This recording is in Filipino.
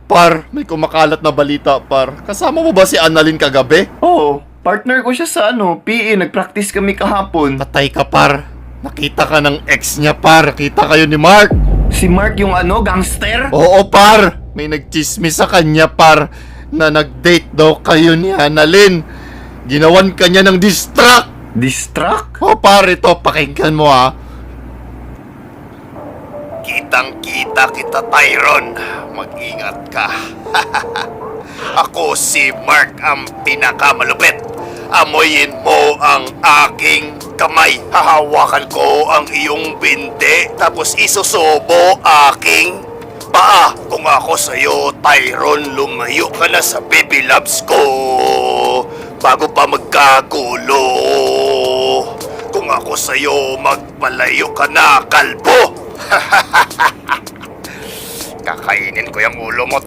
Par, may kumakalat na balita, par. Kasama mo ba si Annalyn kagabi? Oo, partner ko siya sa PE. Nag-practice kami kahapon. Patay ka, par. Nakita ka ng ex niya, par. Kita kayo ni Mark. Si Mark yung gangster? Oo, par. May nagchismis sa kanya, par, na nag-date daw kayo ni Annalyn. Ginawan ka niya ng distract. Distract? Oh, par, ito, pakinggan mo, ha. Kitang-kita kita, Tyron. Mag-ingat ka. Ako si Mark ang pinakamalupit. Amoyin mo ang aking kamay. Hahawakan ko ang iyong binte, tapos isusubo aking paa. Kung ako sa'yo, Tyron, lumayo ka na sa baby loves ko bago pa magkagulo. Kung ako sa'yo, magpalayo ka na, kalbo. Kakainin ko yung ulo mo,